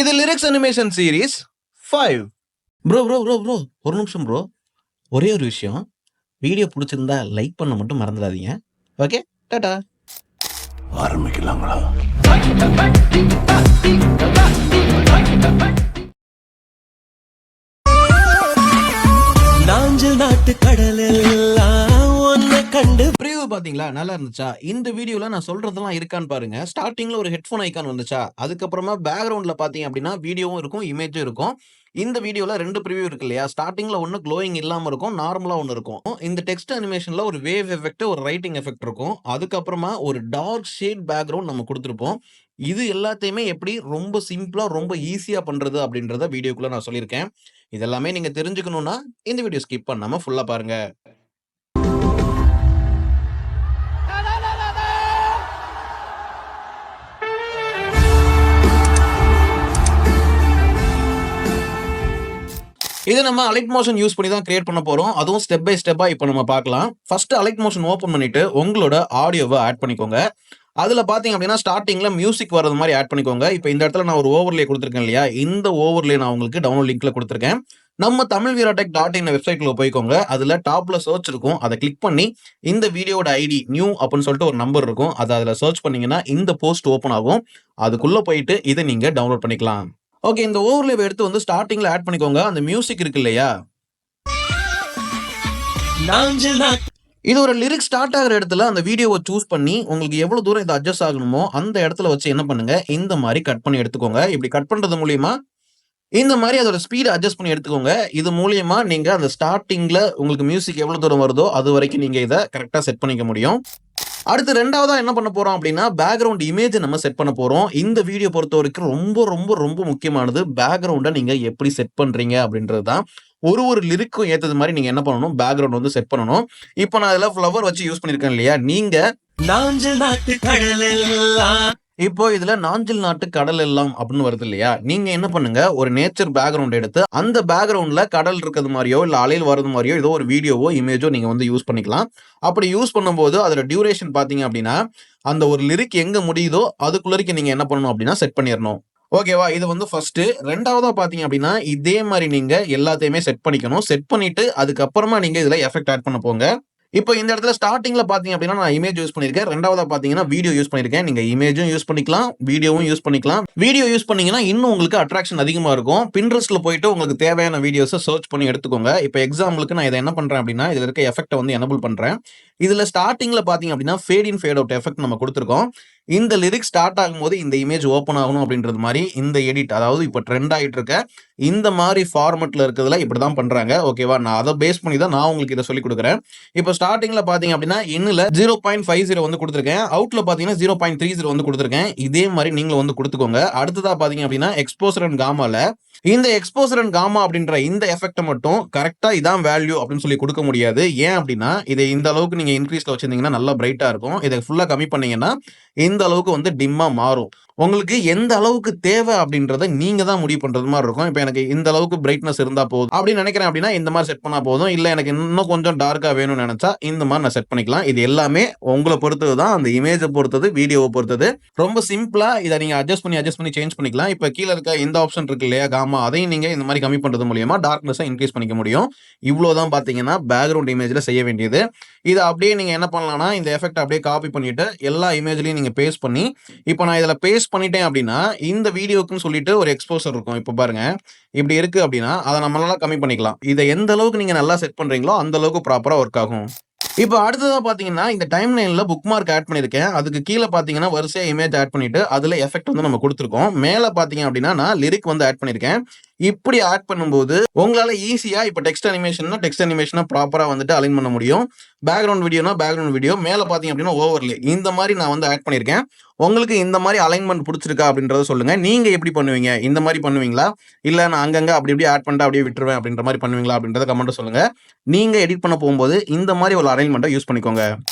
இது lyrics animation series 5. Bro ஒரு நிமிஷம் ப்ரோ. ஒரே ஒரு விஷயம், வீடியோ பிடிச்சிருந்தா லைக் பண்ண மட்டும் மறந்துடாதீங்க. ஓகே, டாடா. ஆரம்பிக்கலாங்களா? நாஞ்சல் நாட்டு கடலெல்லாம் ஒன்ன கண்டு ப்ரிவ்யூ பாத்தீங்களா? நல்லா இருந்துச்சா? இந்த வீடியோல நான் சொல்றதெல்லாம் இருக்கான்னு பாருங்க. ஸ்டார்டிங்ல ஒரு ஹெட்ஃபோன் ஐகான் வந்துச்சா? அதுக்கப்புறமா பேக்ரவுண்ட்ல பாத்தீங்க அப்படின்னா வீடியோவும் இருக்கும், இமேஜும் இருக்கும். இந்த வீடியோல 2 ப்ரிவ்யூ இருக்கு இல்லையா? ஸ்டார்டிங்ல ஒண்ணு க்ளோயிங் இல்லாம இருக்கும், நார்மலா ஒண்ணு இருக்கும். இந்த டெக்ஸ்ட் அனிமேஷன்ல ஒரு வேவ் எஃபெக்ட், ஒரு ரைட்டிங் எஃபெக்ட் இருக்கும். அதுக்கப்புறமா ஒரு டார்க் ஷேட் பேக்ரவுண்ட் நம்ம குடுத்திருப்போம். இது எல்லாத்தையுமே எப்படி ரொம்ப சிம்பிளா, ரொம்ப ஈஸியா பண்றது அப்படின்றத வீடியோக்குள்ள நான் சொல்லியிருக்கேன். இதெல்லாமே நீங்க தெரிஞ்சுக்கணும்னா இந்த வீடியோ ஸ்கிப் பண்ணாம ஃபுல்லா பாருங்க. இத நம்ம அலைட் மோஷன் யூஸ் பண்ணி தான் கிரியேட் பண்ண போறோம். அதுவும் ஸ்டெப் பை ஸ்டெப்பா இப்ப நம்ம பார்க்கலாம். ஃபர்ஸ்ட் அலைட் மோஷன் ஓப்பன் பண்ணிட்டு உங்களோட ஆடியோவ ஆட் பண்ணிக்கோங்க. அதுல பார்த்தீங்க அப்படின்னா ஸ்டார்ட்டிங்ல மியூசிக் வர்றது மாரி ஆட் பண்ணிக்கோங்க. இப்ப இந்த இடத்துல நான் ஒரு ஓவர்லே குடுத்திருக்கேன் இல்லையா? இந்த ஓவர்லே நான் உங்களுக்கு டவுன்லோட் லிங்க்ல குடுத்திருக்கேன். நம்ம தமிழ்வீராடெக்.in வெப்சைட்குள்ள போய்க்கோங்க. அதுல டாப்ல சர்ச் இருக்கும். அத கிளிக் பண்ணி இந்த வீடியோவோட ஐடி நியூ அப்படின்னு சொல்லிட்டு ஒரு நம்பர் இருக்கும். அத அதுல சர்ச் பண்ணீங்கன்னா இந்த போஸ்ட் ஓப்பன் ஆகும். அதுக்குள்ள போயிட்டு இத நீங்க டவுன்லோட் பண்ணிக்கலாம். ஓகே, இந்த ஓவர்லேவ எடுத்து வந்து ஸ்டார்ட்டிங்ல ஆட் பண்ணிக்கோங்க. அந்த மியூசிக் இருக்கு இல்லையா? நாஞ்சல் நாட்டு இது ஒரு லிரிக்ஸ் ஸ்டார்ட் ஆகுற இடத்துல அந்த வீடியோவ சூஸ் பண்ணி, உங்களுக்கு எவ்வளவு தூரம் இது அட்ஜஸ்ட் ஆகணுமோ, அந்த இடத்துல வச்சு என்ன பண்ணுங்க, இந்த மாரி கட் பண்ணி எடுத்துக்கோங்க. இப்படி கட் பண்றது மூலியமா, இந்த மாரி அதோட ஸ்பீட அட்ஜஸ்ட் பண்ணி எடுத்துக்கோங்க. இது மூலியமா நீங்க அந்த ஸ்டார்ட்டிங்ல உங்களுக்கு மியூசிக் எவ்வளவு தூரம் வருதோ, அது வரைக்கும் நீங்க இத கரெக்ட்டா செட் பண்ணிக்க முடியும். அடுத்து 2வதா என்ன பண்ண போறோம் அப்படின்னா, பேக்கிரவுண்ட் இமேஜ நம்ம செட் பண்ண போறோம். இந்த வீடியோ பொறுத்தவரைக்கும் ரொம்ப முக்கியமானது பேக்கிரவுண்ட நீங்க எப்படி செட் பண்றீங்க அப்படின்றது தான். ஒரு லிரிக்கும் ஏத்தது மாரி நீங்க என்ன பண்ணணும், பேக்கிரவுண்ட் வந்து செட் பண்ணணும். இப்ப நான் இதுல ஃப்ளவர் வச்சு யூஸ் பண்ணியிருக்கேன் இல்லையா? நீங்க நாஞ்சல் நாட்டு கடலெல்லாம் இப்போ இதுல நாஞ்சில் நாட்டு கடல் எல்லாம் அப்படின்னு வருது இல்லையா? நீங்க என்ன பண்ணுங்க, ஒரு நேச்சர் பேக்கிரவுண்ட் எடுத்து அந்த பேக்கிரவுண்ட்ல கடல் இருக்கிறது மாரியோ, இல்ல அலைகள் வரது மாரியோ ஏதோ ஒரு வீடியோவோ, இமேஜோ நீங்க வந்து யூஸ் பண்ணிக்கலாம். அப்படி யூஸ் பண்ணும்போது அதோட டியூரேஷன் பார்த்தீங்க அப்படின்னா, அந்த ஒரு லிரிக் எங்க முடியுதோ அதுக்குள்ளரைக்கும் நீங்க என்ன பண்ணணும் அப்படின்னா செட் பண்ணிறணும். ஓகேவா? இது வந்து ஃபர்ஸ்ட்டு. 2வதா பார்த்தீங்க அப்படின்னா, இதே மாரி நீங்க எல்லாத்தையுமே செட் பண்ணிக்கணும். செட் பண்ணிட்டு அதுக்கப்புறமா நீங்க இதுல எஃபெக்ட் ஆட் பண்ண போங்க. இப்போ இந்த இடத்துல ஸ்டார்ட்டிங்ல பார்த்தீங்க அப்படின்னா, நான் இமேஜ் யூஸ் பண்ணியிருக்கேன். 2வதா பார்த்தீங்கன்னா, வீடியோ யூஸ் பண்ணியிருக்கேன். நீங்க இமேஜும் யூஸ் பண்ணிக்கலாம், வீடியோவும் யூஸ் பண்ணிக்கலாம். வீடியோ யூஸ் பண்ணீங்கன்னா, இன்னும் உங்களுக்கு அட்ராக்ஷன் அதிகமா இருக்கும். Pinterestல போயிட்டு உங்களுக்கு தேவையான வீடியோஸ சர்ச் பண்ணி எடுத்துக்கோங்க. இப்போ எக்ஸாம்பிளுக்கு நான் இத என்ன பண்றேன் அப்படின்னா, இதுல இருக்க எஃபெக்ட்ட வந்து எனபிள் பண்றேன். இதுல ஸ்டார்ட்டிங்ல பார்த்தீங்க அப்படின்னா, ஃபேட் இன், ஃபேட் அவுட் எஃபெக்ட் நம்ம குடுத்திருக்கோம். இந்த லிரிக்ஸ் ஸ்டார்ட் ஆகும்போது இந்த இமேஜ் ஓப்பன் ஆகணும் அப்படின்றது மாரி, இந்த எடிட் அதாவது இப்போ ட்ரெண்ட் ஆயிட்டு இருக்க இந்த மாரி ஃபார்மட்ல இருக்கிறதுல இப்படிதான் பண்றாங்க. ஓகேவா? நான் அத பேஸ் பண்ணி தான் நான் உங்களுக்கு இத சொல்லிக் குடுக்குறேன். இப்போ ஸ்டார்ட்டிங்ல பார்த்தீங்க அப்படின்னா, இன்னுல 0.50 வந்து குடுத்திருக்கேன். அவுட்ல பார்த்தீங்கன்னா 0.30 வந்து குடுத்திருக்கேன். இதே மாரி நீங்களும் வந்து குடுத்துக்கோங்க. அடுத்ததா பார்த்தீங்க அப்படின்னா, எக்ஸ்போசர் அண்ட் காமால இந்த எக்ஸ்போசர் அண்ட் காமா அப்படின்ற இந்த எஃபெக்ட்ட மட்டும் கரெக்ட்டா இதான் வேல்யூ அப்படின்னு சொல்லி குடுக்க முடியாது. ஏன் அப்படின்னா, இத இந்த அளவுக்கு நீங்க இன்கிரீஸ்ல வச்சிருந்தீங்கன்னா நல்லா பிரைட்டா இருக்கும். இத ஃபுல்லா கம்மி பண்ணீங்கன்னா, இந்த அளவுக்கு வந்து டிம்மா மாறும். உங்களுக்கு எந்த அளவுக்கு தேவை அப்படின்றத நீங்க தான் முடிவு பண்றது மாரி இருக்கும். இப்ப எனக்கு இந்த அளவுக்கு பிரைட்னஸ் இருந்தா போதும் அப்படின்னு நினைக்கிறேன் அப்படின்னா, இந்த மாரி செட் பண்ணா போதும். இல்ல எனக்கு இன்னும் கொஞ்சம் டார்க்கா வேணும்னு நெனச்சா, இந்த மாரி நான் செட் பண்ணிக்கலாம். இது எல்லாமே உங்கள பொறுத்தது தான். அந்த இமேஜ பொறுத்தது, வீடியோவ பொறுத்தது. ரொம்ப சிம்பிளா இத நீங்க அட்ஜஸ்ட் பண்ணி சேஞ்ச் பண்ணிக்கலாம். இப்ப கீழ இருக்க இந்த ஆப்ஷன் இருக்கு இல்லையா? காமா அதையும் நீங்க இந்த மாரி கம்மி பண்றது மூலியமா டார்க்னஸ இன்கிரீஸ் பண்ணிக்க முடியும். இவ்ளோ தான் பார்த்தீங்கன்னா, பேக்கிரவுண்ட் இமேஜ்ல செய்ய வேண்டியது. இத அப்படியே நீங்க என்ன பண்ணலாம்னா, இந்த எஃபெக்ட்ட அப்படியே காப்பி பண்ணிட்டு, எல்லா இமேஜ்லயும் நீங்க பேஸ்ட் பண்ணி, இப்ப நான் இதுல பேஸ்ட் பண்ணிட்டேன் அப்படின்னா, இந்த வீடியோக்குன்னு சொல்லிட்டு ஒரு எக்ஸ்போசர் இருக்கும். இப்ப பாருங்க. இப்படி இருக்கு அப்படின்னா, அத நம்மளால கம்மி பண்ணிக்கலாம். இத எந்த அளவுக்கு நீங்க நல்லா செட் பண்றீங்களோ, அந்த அளவுக்கு ப்ராப்பரா ஒர்க் ஆகும். இப்ப அடுத்ததா பார்த்தீங்கன்னா, இந்த டைம் லைன்ல புக்மார்க் ஆட் பண்ணியிருக்கேன். அதுக்கு கீழ பார்த்தீங்கன்னா, வரிசையா இமேஜ் ஆட் பண்ணிட்டு, அதுல எஃபெக்ட் வந்து நம்ம குடுத்துருக்கோம். மேல பார்த்தீங்க அப்படின்னா, நான் லிரிக் வந்து ஆட் பண்ணியிருக்கேன். இப்படி ஆட் பண்ணும்போது, உங்களால ஈஸியா இப்ப டெக்ஸ்ட் அனிமேஷனா ப்ராப்பரா வந்துட்டு அலைன் பண்ண முடியும். பேக்கிரவுண்ட் வீடியோனா பேக்கிரவுண்ட் வீடியோ, மேல பார்த்தீங்க அப்படின்னா ஓவர்லே. இந்த மாரி நான் வந்து ஆட் பண்ணியிருக்கேன். உங்களுக்கு இந்த மாரி அலைன்மென்ட் புடிச்சிருக்கா அப்படின்றத சொல்லுங்க. நீங்க எப்படி பண்ணுவீங்க? இந்த மாரி பண்ணுவீங்களா? இல்ல நான் அங்கங்க அப்படி இப்படி ஆட் பண்ணிட்டு அப்படியே விட்டுருவேன் அப்படின்ற மாரி பண்ணுவீங்களா? அப்படின்றத கமெண்ட்ல சொல்லுங்க. நீங்க எடிட் பண்ண போகும்போது இந்த மாரி ஒரு அலைன்மென்ட்ட யூஸ் பண்ணிக்கோங்க.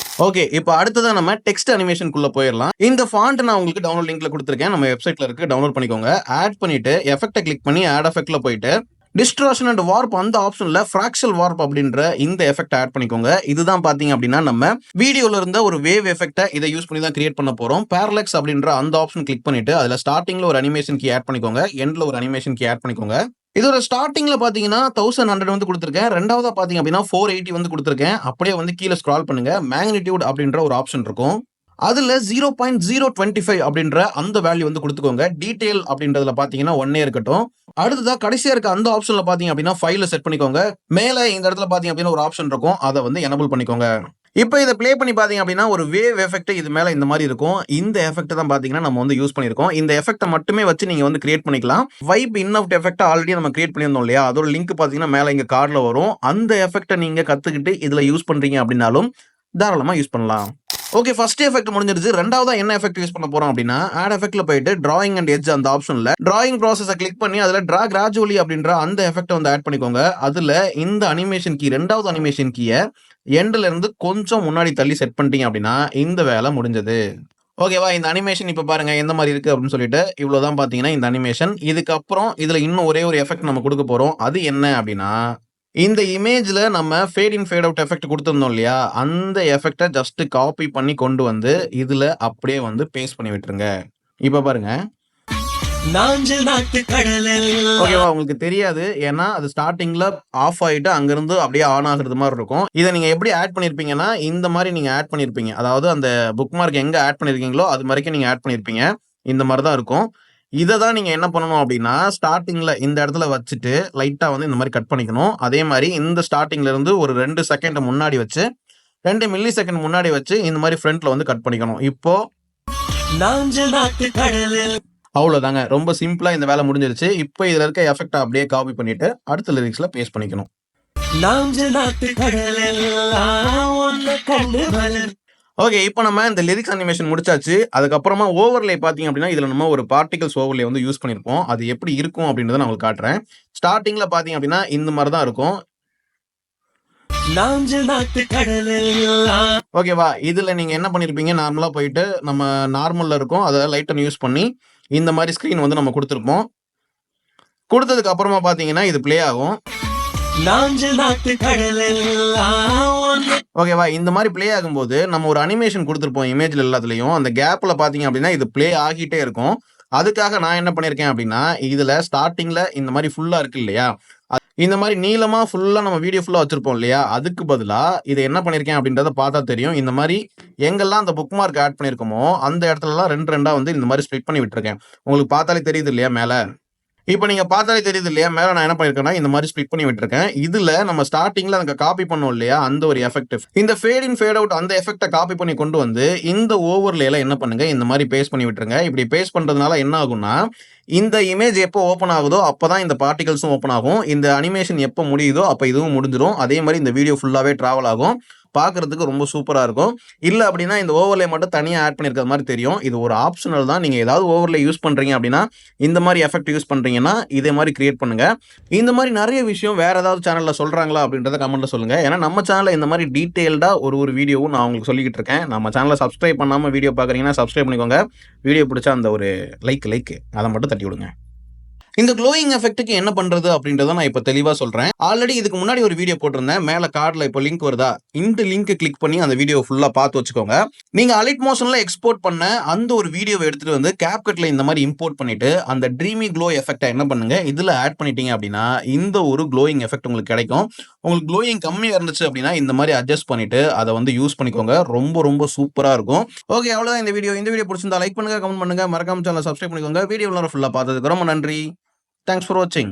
ஓகே, இப்ப அடுத்ததா நம்ம டெக்ஸ்ட் அனிமேஷன்க்குள்ள போயிரலாம். இந்த ஃபாண்ட் நான் உங்களுக்கு டவுன்லோட் லிங்க்ல குடுத்திருக்கேன். நம்ம வெப்சைட்ல இருக்கு. டவுன்லோட் பண்ணிக்கோங்க. ஆட் பண்ணிட்டு எஃபெக்ட்ட கிளிக் பண்ணி ஆட் எஃபெக்ட்ல போயிட்டு டிஸ்ட்ராக்ஷன் அண்ட் வார்ப் அந்த ஆப்ஷன்ல ஃபிராக்ஷனல் வார்ப் அப்படின்ற இந்த எஃபெக்ட் ஆட் பண்ணிக்கோங்க. இதுதான் பாத்தீங்க அப்படின்னா நம்ம வீடியோல இருந்த ஒரு வேவ் எஃபெக்ட்டை இதை யூஸ் பண்ணி தான் கிரியேட் பண்ண போறோம். பேரலக்ஸ் அப்படின்ற அந்த ஆப்ஷன் கிளிக் பண்ணிட்டு அதுல ஸ்டார்டிங்ல ஒரு அனிமேஷன் கீ ஆட் பண்ணிக்கோங்க, எண்ட்ல ஒரு அனிமேஷன் கீ ஆட் பண்ணிக்கோங்க. இதோட ஸ்டார்டிங்ல பாத்தீங்கன்னா 1100 வந்து கொடுத்திருக்கேன். ரெண்டாவதா பாத்தீங்க அப்படின்னா 480 வந்து கொடுத்திருக்கேன். அப்படியே வந்து கீழே ஸ்க்ரால் பண்ணுங்க, மேக்னிடியூட் அப்படின்ற ஒரு ஆப்ஷன் இருக்கும். அதுல 0.025 அப்படின்ற அந்த வேல்யூ வந்து கொடுத்துக்கோங்க. டீடைல் அப்படின்றதுல பாத்தீங்கன்னா 1 இருக்கட்டும். அடுத்ததா கடைசியா இருக்க அந்த ஆப்ஷன்ல பாத்தீங்க அப்படின்னா ஃபைல செட் பண்ணிக்கோங்க. மேல இந்த இடத்துல பாத்தீங்க அப்படின்னா ஒரு ஆப்ஷன் இருக்கும், அதை வந்து எனபிள் பண்ணிக்கோங்க. இப்போ இதை ப்ளே பண்ணி பாத்தீங்க அப்படின்னா ஒரு வேவ் எஃபெக்ட் இது மேல இந்த மாதிரி இருக்கும். இந்த எஃபெக்ட் தான் பாத்தீங்கன்னா நம்ம வந்து யூஸ் பண்ணிருக்கோம். இந்த எஃபெக்ட்டை மட்டுமே வச்சு நீங்க வந்து கிரியேட் பண்ணிக்கலாம். Vibe in out effect already நம்ம கிரியேட் பண்ணியிருந்தோம் இல்லையா, அதோட லிங்க் பாத்தீங்கன்னா மேல இங்க கார்டுல வரும். அந்த எஃபெக்ட்டை நீங்க கத்துக்கிட்டு இதுல யூஸ் பண்றீங்க அப்படின்னாலும் தாராளமா யூஸ் பண்ணலாம். ஓகே, ஃபர்ஸ்ட் எஃபெக்ட் முடிஞ்சிருச்சு. ரெண்டாவதா என்ன எஃபெக்ட் யூஸ் பண்ண போறோம் அப்படின்னா ஆட் எஃபெக்ட்ல போயிட்டு டிராயிங் அண்ட் எட்ஜ் அந்த ஆப்ஷன்ல டிராயிங் ப்ராசஸை கிளிக் பண்ணி அதுல டிரா கிராஜுவலி அப்படின்ற அந்த எஃபெக்ட் வந்து ஆட் பண்ணிக்கோங்க. அதுல இந்த அனிமேஷன் கீ ரெண்டாவது அனிமேஷன் கீயை எண்ட்ல இருந்து கொஞ்சம் முன்னாடி தள்ளி செட் பண்ணிட்டீங்க அப்படின்னா இந்த வேலை முடிஞ்சது. ஓகேவா, இந்த அனிமேஷன் இப்ப பாருங்க எந்த மாதிரி இருக்கு அப்படின்னு சொல்லிட்டு இவ்வளவுதான் பாத்தீங்கன்னா இந்த அனிமேஷன். இதுக்கப்புறம் இதுல இன்னும் ஒரே ஒரு எஃபெக்ட் நம்ம கொடுக்க போறோம். அது என்ன அப்படின்னா இந்த இமேஜ்ல நம்ம ஃபேட் இன் ஃபேட் அவுட் எஃபெக்ட் கொடுத்திருந்தோம் இல்லையா, அந்த எஃபெக்ட்டை ஜஸ்ட் காப்பி பண்ணி கொண்டு வந்து இதுல அப்படியே வந்து பேஸ்ட் பண்ணி விட்டுருங்க. இப்ப பாருங்க. நாஞ்சல் நாட்டு கடலெல்லாம் ஓகேவா, உங்களுக்கு தெரியாது, ஏன்னா அது ஸ்டார்டிங்ல ஆஃப் ஆயிட்டு அங்கிருந்து அப்படியே ஆன் ஆகுறது மாதிரி இருக்கும். இதை நீங்க எப்படி ஆட் பண்ணிருப்பீங்கன்னா இந்த மாதிரி நீங்க ஆட் பண்ணிருப்பீங்க. அதாவது அந்த புக் மார்க் எங்க ஆட் பண்ணிருக்கீங்களோ அது வரைக்கும் நீங்க ஆட் பண்ணிருப்பீங்க. இந்த மாதிரி தான் இருக்கும். இதை தான் நீங்க என்ன பண்ணணும் அப்படின்னா ஸ்டார்டிங்ல இந்த இடத்துல வச்சுட்டு லைட்டா வந்து இந்த மாதிரி கட் பண்ணிக்கணும். அதே மாதிரி இந்த ஸ்டார்டிங்ல இருந்து ஒரு 2 செகண்ட் முன்னாடி வச்சு 2 மில்லி செகண்ட் முன்னாடி வச்சு இந்த மாதிரி ஃப்ரண்ட்ல வந்து கட் பண்ணிக்கணும். இப்போ நாஞ்சல் நாட்டு கடலில் அவ்வளவுதாங்க, ரொம்ப சிம்பிளா இந்த வேலை முடிஞ்சிருச்சு. இப்போ இதுல இருக்க எஃபெக்ட் அப்படியே காப்பி பண்ணிட்டு அடுத்த லிரிக்ஸ்ல பேஸ்ட் பண்ணிக்கணும். நாஞ்சல் நாட்டு கடலெல்லாம் ஒன்ன கண்டு மலர். ஓகே, இப்போ நம்ம இந்த லிரிக்ஸ் அனிமேஷன் முடிச்சாச்சு. அதுக்கப்புறமா ஓவர்லே பாத்தீங்க அப்படின்னா இதுல நம்ம ஒரு பார்ட்டிகல்ஸ் ஓவர்லே வந்து யூஸ் பண்ணிருப்போம். அது எப்படி இருக்கும் அப்படின்றத நான் உங்களுக்கு காட்டுறேன். ஸ்டார்டிங்ல பாத்தீங்க அப்படின்னா இந்த மாதிரி தான் இருக்கும். நாஞ்சல் நாட்டு கடலெல்லாம் ஓகேவா, இதுல நீங்க என்ன பண்ணிருப்பீங்க, நார்மலா போயிட்டு நம்ம நார்மல்ல இருக்கும் அதை லைட்டன் யூஸ் பண்ணி இந்த மாதிரி ஸ்கிரீன் வந்து நம்ம கொடுத்துருப்போம். கொடுத்ததுக்கு அப்புறமா பாத்தீங்கன்னா இது பிளே ஆகும். நாஞ்சல் நாட்டு கடலெல்லாம் ஒன்ன ஓகேவா, இந்த மாதிரி பிளே ஆகும்போது நம்ம ஒரு அனிமேஷன் கொடுத்துருப்போம் இமேஜ்ல எல்லாத்துலயும். அந்த கேப்ல பாத்தீங்க அப்படின்னா இது பிளே ஆகிட்டே இருக்கும். அதுக்காக நான் என்ன பண்ணிருக்கேன் அப்படின்னா இதுல ஸ்டார்டிங்ல இந்த மாதிரி ஃபுல்லா இருக்கு இல்லையா, இந்த மாதிரி நீளமா ஃபுல்லா நம்ம வீடியோ ஃபுல்லா வச்சிருப்போம் இல்லையா, அதுக்கு பதிலா இதை என்ன பண்ணிருக்கேன் அப்படின்றத பார்த்தா தெரியும். இந்த மாதிரி எங்கெல்லாம் அந்த புக் மார்க் ஆட் பண்ணிருக்கோமோ அந்த இடத்துலலாம் 2 வந்து இந்த மாதிரி ஸ்ப்ளிட் பண்ணி விட்டுருக்கேன். உங்களுக்கு பார்த்தாலே தெரியுது இல்லையா மேல. இப்போ நீங்க பார்த்தாலே தெரியுது இல்லையா, மேல நான் என்ன பண்ணிருக்கேன்னா இந்த மாதிரி ஸ்ப்ளிட் பண்ணி விட்டுருக்கேன். இதுல நம்ம ஸ்டார்டிங்ல அங்க காப்பி பண்ணோம் இல்லையா அந்த ஒரு எஃபெக்ட், இந்த ஃபேட் இன் ஃபேட் அவுட் அந்த எஃபெக்ட்டை காப்பி பண்ணி கொண்டு வந்து இந்த ஓவர்லேல என்ன பண்ணுங்க இந்த மாதிரி பேஸ்ட் பண்ணி விட்டுருங்க. இப்படி பேஸ்ட் பண்றதுனால என்ன ஆகும்னா இந்த இமேஜ் எப்போ ஓப்பன் ஆகுதோ அப்பதான் இந்த பார்ட்டிகல்ஸும் ஓப்பன் ஆகும். இந்த அனிமேஷன் எப்போ முடியுதோ அப்ப இதுவும் முடிஞ்சிடும். அதே மாதிரி இந்த வீடியோ ஃபுல்லாவே டிராவல் ஆகும். பார்க்கறதுக்கு ரொம்ப சூப்பரா இருக்கும். இல்ல அப்படின்னா இந்த ஓவர்லே மட்டும் தனியா ஆட் பண்ணிருக்கிற மாதிரி தெரியும். இது ஒரு ஆப்ஷனல் தான். நீங்க ஏதாவது ஓவர்லே யூஸ் பண்றீங்க அப்படின்னா இந்த மாதிரி எஃபெக்ட் யூஸ் பண்றீங்கன்னா இதே மாதிரி கிரியேட் பண்ணுங்க. இந்த மாதிரி நிறைய விஷயம் வேற ஏதாவது சேனல்ல சொல்றாங்களா அப்படின்றத கமெண்ட்ல சொல்லுங்க. ஏன்னா நம்ம சேனல்ல இந்த மாதிரி டீடைல்டா ஒரு வீடியோவும் நான் உங்களுக்கு சொல்லிக்கிட்டு இருக்கேன். நம்ம சேனலை சப்ஸ்கிரைப் பண்ணாம வீடியோ பாக்குறீங்கன்னா சப்ஸ்கிரைப் பண்ணிக்கோங்க. வீடியோ பிடிச்சா அந்த ஒரு லைக் அதை மட்டும் தட்டி விடுங்க. இந்த க்ளோயிங் எஃபெக்ட்டுக்கு என்ன பண்றது அப்படின்றத நான் இப்ப தெளிவா சொல்றேன். ஆல்ரெடி இதுக்கு முன்னாடி ஒரு வீடியோ போட்டிருந்தேன். மேல கார்டுல இப்போ லிங்க் வருதா, இந்த லிங்க் கிளிக் பண்ணி அந்த வீடியோ ஃபுல்லா பார்த்து வச்சுக்கோங்க. நீங்க அலிட் மோஷன்ல எக்ஸ்போர்ட் பண்ண அந்த ஒரு வீடியோவை எடுத்துட்டு வந்து கேப்கட்ல இந்த மாதிரி இம்போர்ட் பண்ணிட்டு அந்த ட்ரீமி க்ளோ எஃபெக்ட்டை என்ன பண்ணுங்க இதுல ஆட் பண்ணிட்டீங்க அப்படின்னா இந்த ஒரு க்ளோயிங் எஃபெக்ட் உங்களுக்கு கிடைக்கும். உங்களுக்கு க்ளோயிங் கம்மியா இருந்துச்சு அப்படின்னா இந்த மாதிரி அட்ஜஸ்ட் பண்ணிட்டு அதை வந்து யூஸ் பண்ணிக்கோங்க. ரொம்ப சூப்பரா இருக்கும். ஓகே, அவ்வளவுதான் இந்த வீடியோ பிடிச்சிருந்தா லைக் பண்ணுங்க, கமெண்ட் பண்ணுங்க, மறக்காம சேனலை சப்ஸ்கிரைப் பண்ணிக்கோங்க. வீடியோ ஃபுல்லா பார்த்ததுக்கு ரொம்ப நன்றி. Thanks for watching.